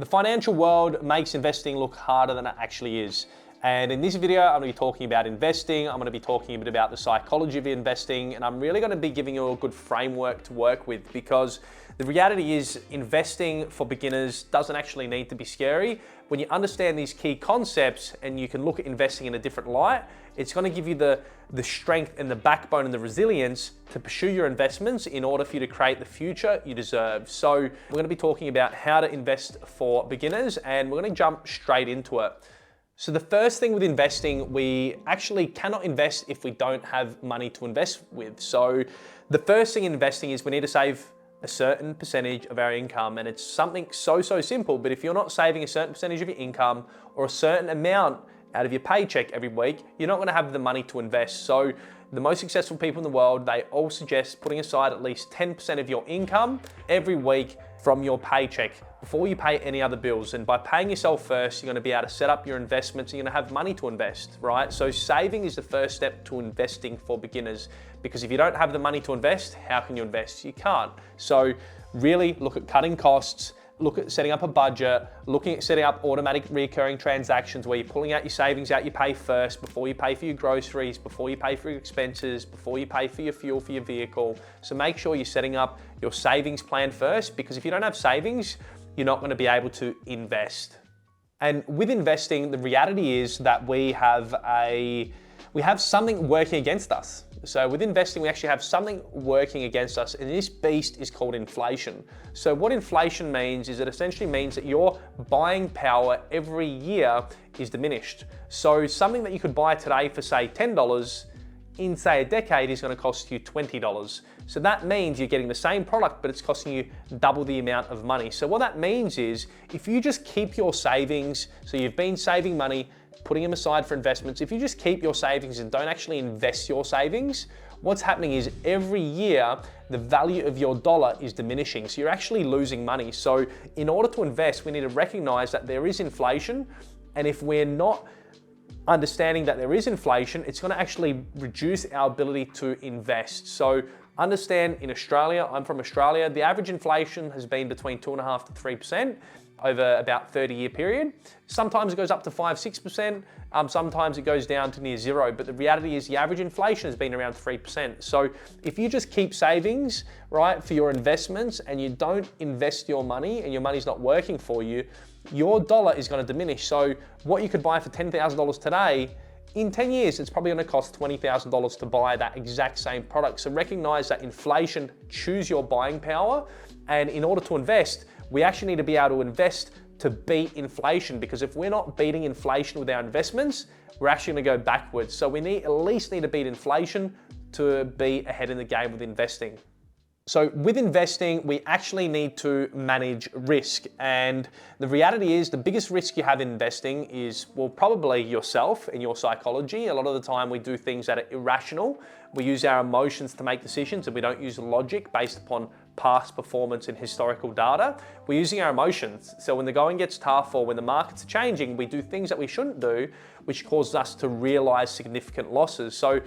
The financial world makes investing look harder than it actually is. And in this video, I'm going to be talking about investing. I'm going to be talking a bit about the psychology of investing, and I'm really going to be giving you a good framework to work with, because the reality is investing for beginners doesn't actually need to be scary. When you understand these key concepts and you can look at investing in a different light, it's going to give you the strength and the backbone and the resilience to pursue your investments in order for you to create the future you deserve. So we're going to be talking about how to invest for beginners, and we're going to jump straight into it. So the first thing with investing, we actually cannot invest if we don't have money to invest with. So the first thing in investing is we need to save a certain percentage of our income, and it's something so simple, but if you're not saving a certain percentage of your income or a certain amount out of your paycheck every week, you're not going to have the money to invest. So the most successful people in the world, they all suggest putting aside at least 10% of your income every week from your paycheck before you pay any other bills. And by paying yourself first, you're going to be able to set up your investments and you're going to have money to invest, right? So saving is the first step to investing for beginners, because if you don't have the money to invest, how can you invest? You can't. So really look at cutting costs, look at setting up a budget, looking at setting up automatic recurring transactions where you're pulling out your savings out your pay first before you pay for your groceries, before you pay for your expenses, before you pay for your fuel for your vehicle. So make sure you're setting up your savings plan first, because if you don't have savings, you're not going to be able to invest. And with investing, the reality is that we have something working against us. So with investing, we actually have something working against us, and this beast is called inflation. So what inflation means is it essentially means that your buying power every year is diminished. So something that you could buy today for say $10, in say a decade is going to cost you $20. So that means you're getting the same product, but it's costing you double the amount of money. So what that means is if you just keep your savings, so you've been saving money, putting them aside for investments, if you just keep your savings and don't actually invest your savings, what's happening is every year the value of your dollar is diminishing. So you're actually losing money. So in order to invest, we need to recognize that there is inflation, and if we're not understanding that there is inflation, it's going to actually reduce our ability to invest. So understand, in Australia, I'm from Australia, the average inflation has been between 2.5% to 3% over about 30-year period. Sometimes it goes up to 5-6%, sometimes it goes down to near zero, but the reality is the average inflation has been around 3%. So if you just keep savings, right, for your investments, and you don't invest your money and your money's not working for you, your dollar is going to diminish. So what you could buy for $10,000 today, in 10 years, it's probably going to cost $20,000 to buy that exact same product. So recognize that inflation chews your buying power, and in order to invest, we actually need to be able to invest to beat inflation, because if we're not beating inflation with our investments, we're actually going to go backwards. So we at least need to beat inflation to be ahead in the game with investing. So with investing, we actually need to manage risk. And the reality is the biggest risk you have in investing is, well, probably yourself and your psychology. A lot of the time we do things that are irrational. We use our emotions to make decisions, and we don't use logic based upon past performance and historical data. We're using our emotions. So when the going gets tough or when the markets are changing, we do things that we shouldn't do, which causes us to realize significant losses. So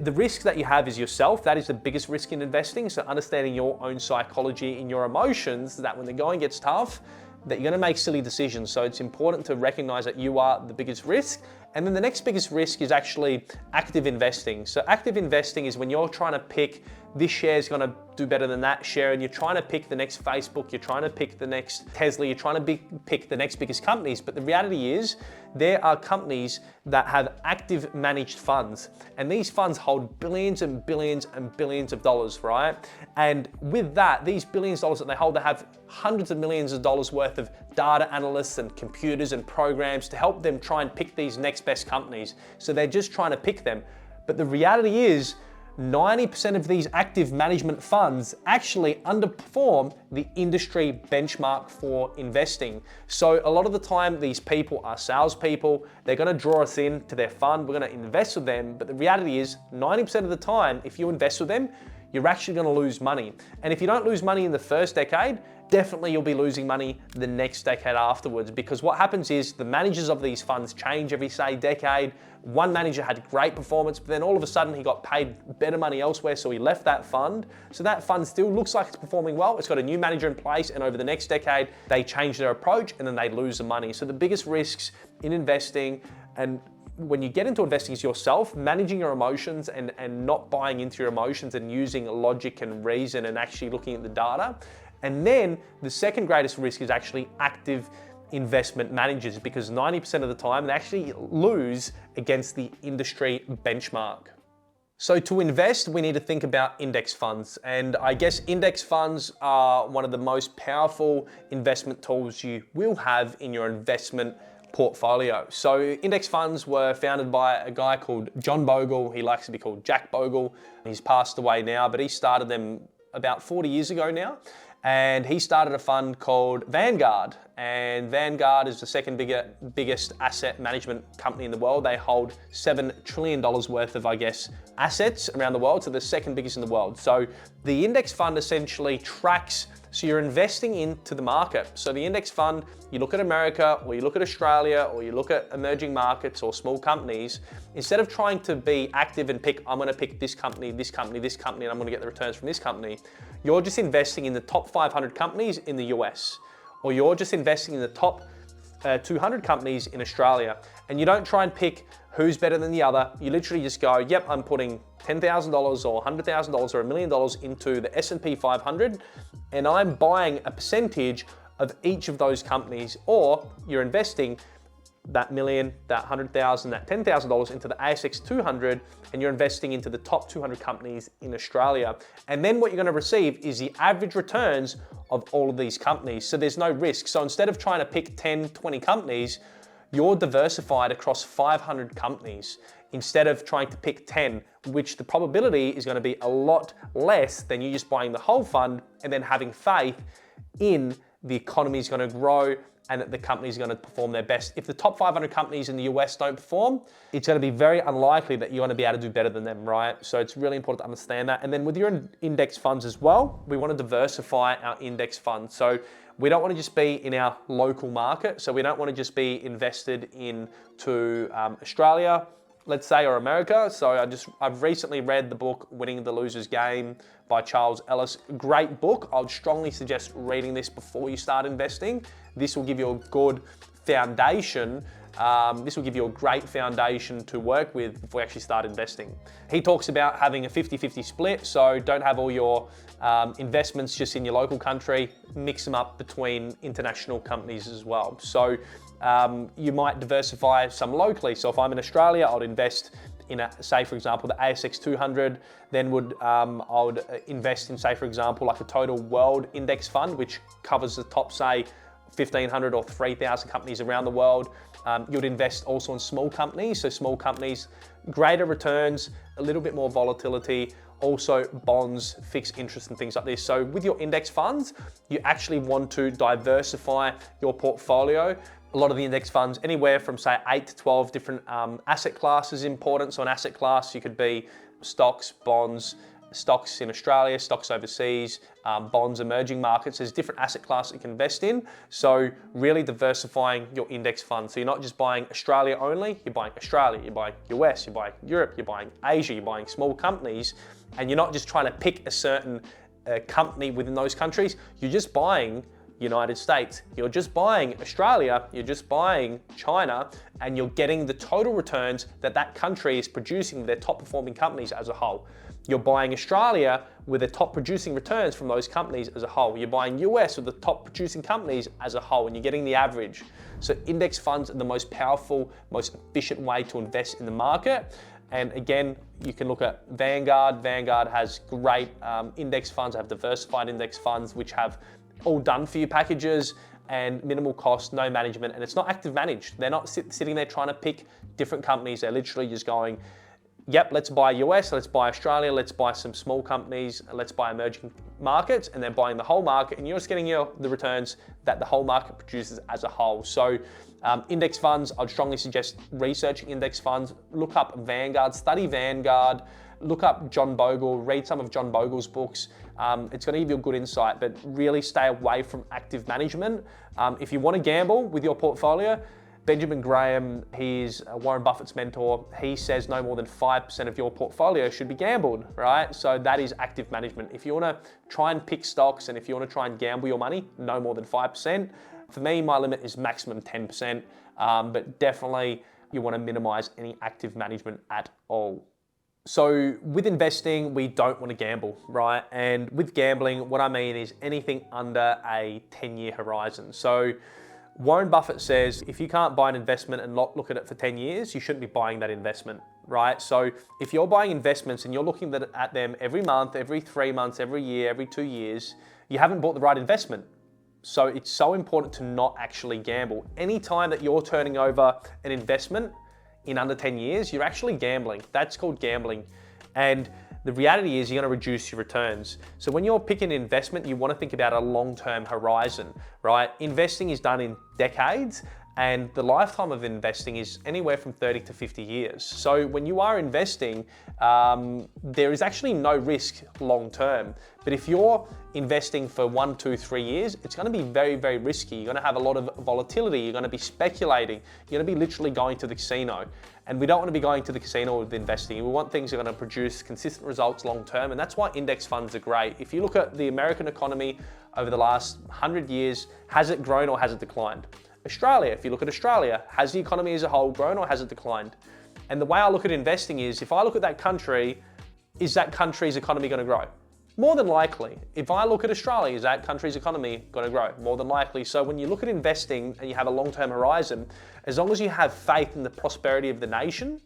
the risk that you have is yourself. That is the biggest risk in investing. So understanding your own psychology and your emotions, that when the going gets tough, that you're going to make silly decisions. So it's important to recognize that you are the biggest risk. And then the next biggest risk is actually active investing. So active investing is when you're trying to pick this share is going to do better than that share, and you're trying to pick the next Facebook, you're trying to pick the next Tesla, you're trying to pick the next biggest companies. But the reality is there are companies that have active managed funds, and these funds hold billions and billions and billions of dollars, right? And with that, these billions of dollars that they hold, they have hundreds of millions of dollars worth of data analysts and computers and programs to help them try and pick these next best companies. So they're just trying to pick them. But the reality is 90% of these active management funds actually underperform the industry benchmark for investing. So a lot of the time, these people are salespeople. They're going to draw us in to their fund. We're going to invest with them. But the reality is 90% of the time, if you invest with them, you're actually going to lose money. And if you don't lose money in the first decade, definitely you'll be losing money the next decade afterwards, because what happens is the managers of these funds change every, say, decade. One manager had great performance, but then all of a sudden he got paid better money elsewhere, so he left that fund. So that fund still looks like it's performing well. It's got a new manager in place, and over the next decade, they change their approach and then they lose the money. So the biggest risks in investing, and when you get into investing, is yourself managing your emotions and not buying into your emotions and using logic and reason and actually looking at the data. And then the second greatest risk is actually active investment managers, because 90% of the time they actually lose against the industry benchmark. So to invest, we need to think about index funds. And I guess index funds are one of the most powerful investment tools you will have in your investment portfolio. So index funds were founded by a guy called John Bogle. He likes to be called Jack Bogle. He's passed away now, but he started them about 40 years ago now. And he started a fund called Vanguard. And Vanguard is the second biggest asset management company in the world. They hold $7 trillion worth of, I guess, assets around the world. So they're the second biggest in the world. So the index fund essentially tracks, so you're investing into the market. So the index fund, you look at America, or you look at Australia, or you look at emerging markets or small companies. Instead of trying to be active and pick, I'm gonna pick this company, this company, this company, and I'm gonna get the returns from this company, you're just investing in the top 500 companies in the US, or you're just investing in the top 200 companies in Australia. And you don't try and pick who's better than the other. You literally just go, yep, I'm putting $10,000 or $100,000 or $1 million into the S&P 500, and I'm buying a percentage of each of those companies. Or you're investing that million, that 100,000, that $10,000 into the ASX 200, and you're investing into the top 200 companies in Australia. And then what you're going to receive is the average returns of all of these companies. So there's no risk. So instead of trying to pick 10, 20 companies, you're diversified across 500 companies instead of trying to pick 10, which the probability is going to be a lot less than you just buying the whole fund and then having faith in the economy is going to grow and that the company is going to perform their best. If the top 500 companies in the US don't perform, it's going to be very unlikely that you're going to be able to do better than them, right? So it's really important to understand that. And then with your index funds as well, we want to diversify our index funds. So we don't want to just be in our local market. So we don't want to just be invested into Australia, let's say, or America. So I've recently read the book Winning the Loser's Game by Charles Ellis. Great book. I would strongly suggest reading this before you start investing. This will give you a good foundation. This will give you a great foundation to work with before you actually start investing. He talks about having a 50-50 split. So don't have all your investments just in your local country. Mix them up between international companies as well. So you might diversify some locally. So if I'm in Australia, I would invest in, say, for example, the ASX 200, then I would invest in, say, for example, like a total world index fund, which covers the top, say, 1,500 or 3,000 companies around the world. You'd invest also in small companies. So small companies, greater returns, a little bit more volatility, also bonds, fixed interest and things like this. So with your index funds, you actually want to diversify your portfolio. A lot of the index funds, anywhere from say 8 to 12 different asset classes important. So an asset class, you could be stocks, bonds, stocks in Australia, stocks overseas, bonds, emerging markets. There's different asset classes you can invest in. So really diversifying your index fund. So you're not just buying Australia only, you're buying Australia, you're buying US, you're buying Europe, you're buying Asia, you're buying small companies, and you're not just trying to pick a certain company within those countries. You're just buying United States, you're just buying Australia, you're just buying China, and you're getting the total returns that that country is producing, their top performing companies as a whole. You're buying Australia with the top producing returns from those companies as a whole. You're buying US with the top producing companies as a whole, and you're getting the average. So index funds are the most powerful, most efficient way to invest in the market. And again, you can look at Vanguard. Vanguard has great index funds, have diversified index funds, which have all done for you packages and minimal cost, no management, and it's not active managed. They're not sitting there trying to pick different companies. They're literally just going, yep, let's buy US, let's buy Australia, let's buy some small companies, let's buy emerging markets, and they're buying the whole market, and you're just getting the returns that the whole market produces as a whole. So index funds, I'd strongly suggest researching index funds. Look up Vanguard, study Vanguard, look up John Bogle, read some of John Bogle's books. It's going to give you a good insight, but really stay away from active management. If you want to gamble with your portfolio, Benjamin Graham, he's Warren Buffett's mentor. He says no more than 5% of your portfolio should be gambled, right? So that is active management. If you want to try and pick stocks and if you want to try and gamble your money, no more than 5%. For me, my limit is maximum 10%, but definitely you want to minimize any active management at all. So with investing, we don't want to gamble, right? And with gambling, what I mean is anything under a 10-year horizon. So Warren Buffett says, if you can't buy an investment and not look at it for 10 years, you shouldn't be buying that investment, right? So if you're buying investments and you're looking at them every month, every 3 months, every year, every 2 years, you haven't bought the right investment. So it's so important to not actually gamble. Anytime that you're turning over an investment in under 10 years, you're actually gambling. That's called gambling. And the reality is you're going to reduce your returns. So when you're picking an investment, you want to think about a long-term horizon, right? Investing is done in decades, and the lifetime of investing is anywhere from 30 to 50 years. So when you are investing, there is actually no risk long-term. But if you're investing for 1, 2, 3 years, it's going to be very, very risky. You're going to have a lot of volatility. You're going to be speculating. You're going to be literally going to the casino. And we don't want to be going to the casino with investing. We want things that are going to produce consistent results long-term. And that's why index funds are great. If you look at the American economy over the last 100 years, has it grown or has it declined? Australia, if you look at Australia, has the economy as a whole grown or has it declined? And the way I look at investing is, if I look at that country, is that country's economy going to grow? More than likely. If I look at Australia, is that country's economy going to grow? More than likely. So when you look at investing and you have a long-term horizon, as long as you have faith in the prosperity of the nation,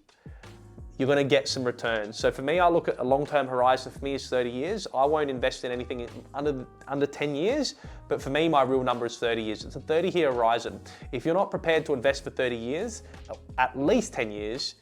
you're going to get some returns. So for me, I look at a long-term horizon. For me is 30 years. I won't invest in anything under 10 years, but for me, my real number is 30 years. It's a 30-year horizon. If you're not prepared to invest for 30 years, at least 10 years,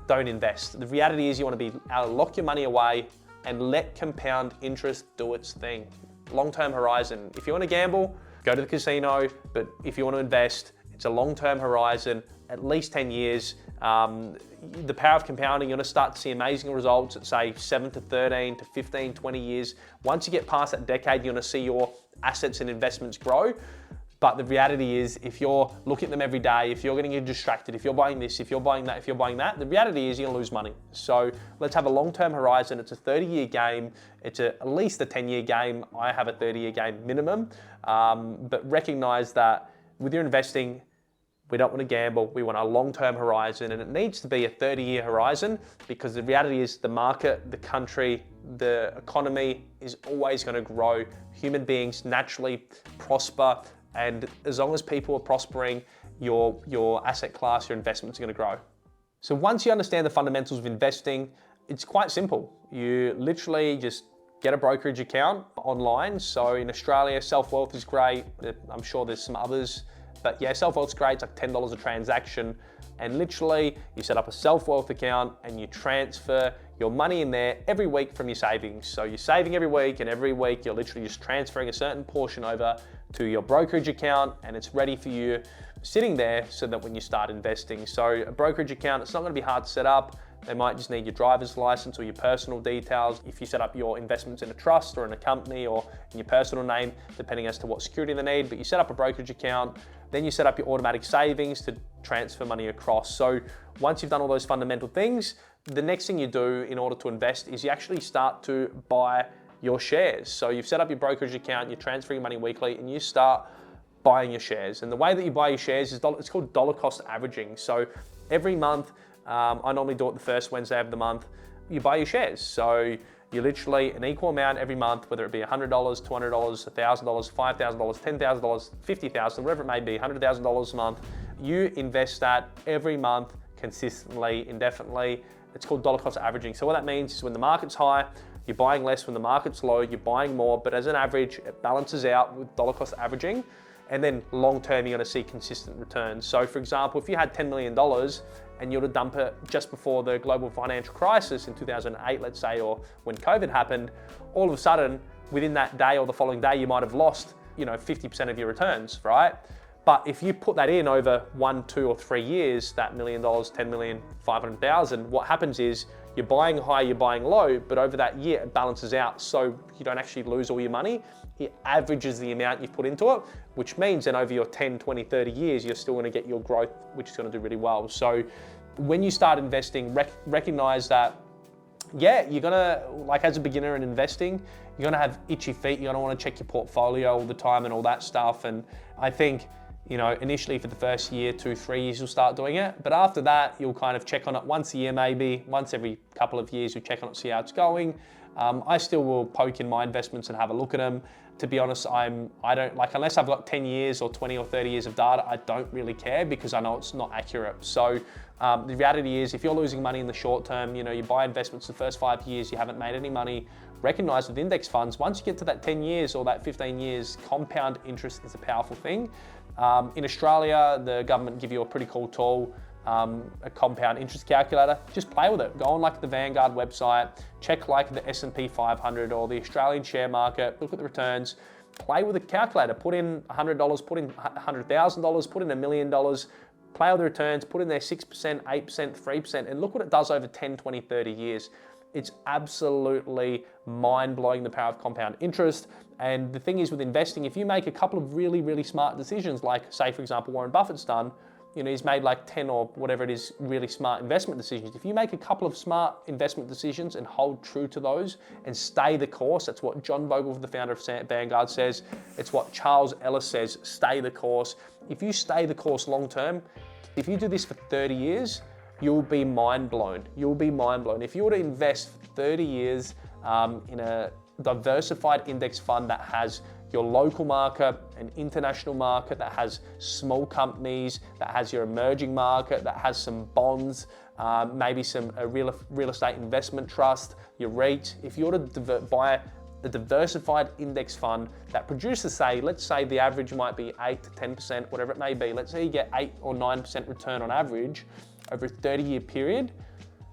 don't invest. The reality is you want to be able to lock your money away and let compound interest do its thing. Long-term horizon. If you want to gamble, go to the casino, but if you want to invest, it's a long-term horizon, at least 10 years. The power of compounding, you're going to start to see amazing results at say 7 to 13 to 15, 20 years. Once you get past that decade, you're going to see your assets and investments grow. But the reality is, if you're looking at them every day, if you're getting distracted, if you're buying this, if you're buying that, if you're buying that, the reality is you're gonna lose money. So let's have a long-term horizon. It's a 30-year game. It's at least a 10-year game. I have a 30-year game minimum. But recognize that with your investing, we don't want to gamble. We want a long-term horizon, and it needs to be a 30-year horizon, because the reality is the market, the country, the economy is always going to grow. Human beings naturally prosper, and as long as people are prospering, your asset class, your investments are going to grow. So once you understand the fundamentals of investing, it's quite simple. You literally just get a brokerage account online. So in Australia, Self-Wealth is great. I'm sure there's some others. But yeah, Self-Wealth's great. It's like $10 a transaction. And literally, you set up a Self-Wealth account and you transfer your money in there every week from your savings. So you're saving every week, and every week you're literally just transferring a certain portion over to your brokerage account, and it's ready for you sitting there so that when you start investing. So a brokerage account, it's not going to be hard to set up. They might just need your driver's license or your personal details. If you set up your investments in a trust or in a company or in your personal name, depending as to what security they need, but you set up a brokerage account, then you set up your automatic savings to transfer money across. So once you've done all those fundamental things, the next thing you do in order to invest is you actually start to buy your shares. So you've set up your brokerage account, you're transferring money weekly, and you start buying your shares. And the way that you buy your shares is it's called dollar cost averaging. So every month, I normally do it the first Wednesday of the month, you buy your shares. So you literally an equal amount every month, whether it be $100, $200, $1,000, $5,000, $10,000, $50,000, whatever it may be, $100,000 a month. You invest that every month consistently, indefinitely. It's called dollar cost averaging. So what that means is when the market's high, you're buying less. When the market's low, you're buying more. But as an average, it balances out with dollar cost averaging. And then long term, you're going to see consistent returns. So for example, if you had $10 million and you were to dump it just before the global financial crisis in 2008, let's say, or when COVID happened, all of a sudden, within that day or the following day, you might have lost, 50% of your returns, right? But if you put that in over 1, 2, or 3 years, that $1 million, 10 million, 500,000, what happens is you're buying high, you're buying low, but over that year it balances out so you don't actually lose all your money. It averages the amount you've put into it, which means then over your 10, 20, 30 years, you're still gonna get your growth, which is gonna do really well. So when you start investing, recognize that, yeah, you're gonna, like as a beginner in investing, you're gonna have itchy feet, you're gonna wanna check your portfolio all the time and all that stuff. And I think, you know, initially for the first year, 2, 3 years, you'll start doing it. But after that, you'll kind of check on it once a year, maybe once every couple of years, you'll check on it, see how it's going. I still will poke in my investments and have a look at them. To be honest, I don't like, unless I've got 10 years or 20 or 30 years of data, I don't really care because I know it's not accurate. So the reality is, if you're losing money in the short term, you know, you buy investments the first 5 years, you haven't made any money, recognize with index funds, once you get to that 10 years or that 15 years, compound interest is a powerful thing. In Australia, the government give you a pretty cool tool, a compound interest calculator. Just play with it. Go on like the Vanguard website, check like the S&P 500 or the Australian share market, look at the returns, play with the calculator, put in $100, put in $100,000, put in $1 million, play with the returns, put in there 6%, 8%, 3%, and look what it does over 10, 20, 30 years. It's absolutely mind-blowing, the power of compound interest. And the thing is with investing, if you make a couple of really, really smart decisions, like say, for example, Warren Buffett's done, you know, he's made like 10 or whatever it is, really smart investment decisions. If you make a couple of smart investment decisions and hold true to those and stay the course, that's what John Bogle, the founder of Vanguard, says. It's what Charles Ellis says, stay the course. If you stay the course long-term, if you do this for 30 years, you'll be mind blown. You'll be mind blown. If you were to invest for 30 years in a diversified index fund that has your local market, an international market, that has small companies, that has your emerging market, that has some bonds, maybe some real estate investment trust, your REIT. If you were to buy a diversified index fund that produces, say, let's say the average might be 8 to 10%, whatever it may be. Let's say you get 8 or 9% return on average over a 30-year period,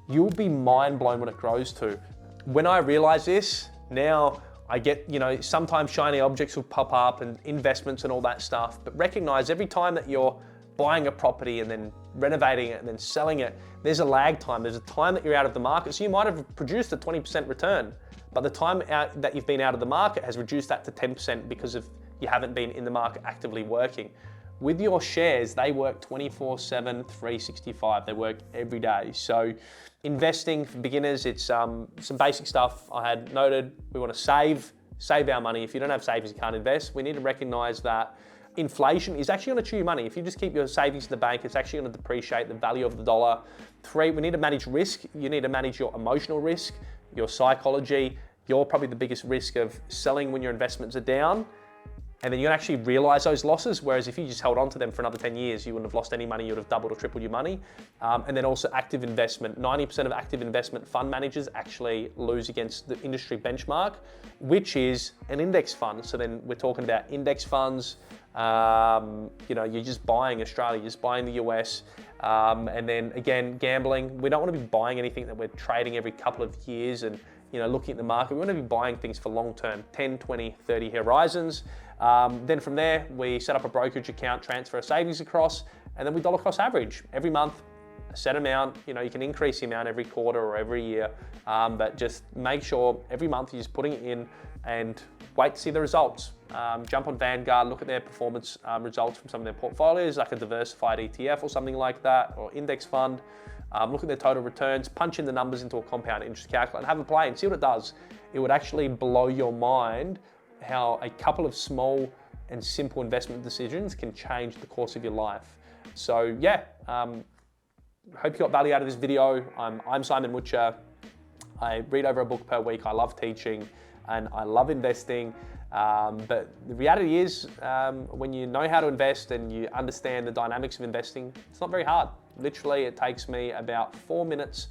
you'll be mind blown when it grows to. When I realize this, now I get, you know, sometimes shiny objects will pop up and investments and all that stuff, but recognize every time that you're buying a property and then renovating it and then selling it, there's a lag time. There's a time that you're out of the market. So you might have produced a 20% return, but the time that you've been out of the market has reduced that to 10% because of you haven't been in the market actively working. With your shares, they work 24/7, 365. They work every day. So investing for beginners, it's some basic stuff I had noted. We want to save our money. If you don't have savings, you can't invest. We need to recognize that inflation is actually going to chew your money. If you just keep your savings in the bank, it's actually going to depreciate the value of the dollar. 3, we need to manage risk. You need to manage your emotional risk, your psychology. You're probably the biggest risk of selling when your investments are down. And then you can actually realize those losses. Whereas if you just held on to them for another 10 years, you wouldn't have lost any money. You would have doubled or tripled your money. And then also active investment. 90% of active investment fund managers actually lose against the industry benchmark, which is an index fund. So then we're talking about index funds. You know, you're just buying Australia, you're just buying the US. And then again, gambling. We don't want to be buying anything that we're trading every couple of years and, you know, looking at the market. We want to be buying things for long-term, 10, 20, 30 horizons. Then from there, we set up a brokerage account, transfer our savings across, and then we dollar cost average every month, a set amount. You know, you can increase the amount every quarter or every year, but just make sure every month you're just putting it in and wait to see the results. Jump on Vanguard, look at their performance results from some of their portfolios, like a diversified ETF or something like that, or index fund. Look at their total returns, punch in the numbers into a compound interest calculator and have a play and see what it does. It would actually blow your mind how a couple of small and simple investment decisions can change the course of your life. So yeah, hope you got value out of this video. I'm Simon Mucha. I read over a book per week. I love teaching and I love investing. But the reality is, when you know how to invest and you understand the dynamics of investing, it's not very hard. Literally, it takes me about 4 minutes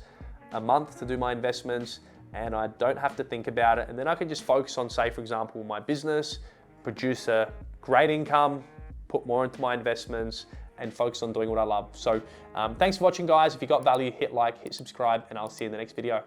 a month to do my investments, and I don't have to think about it. And then I can just focus on, say, for example, my business, produce a great income, put more into my investments, and focus on doing what I love. So thanks for watching, guys. If you got value, hit like, hit subscribe, and I'll see you in the next video.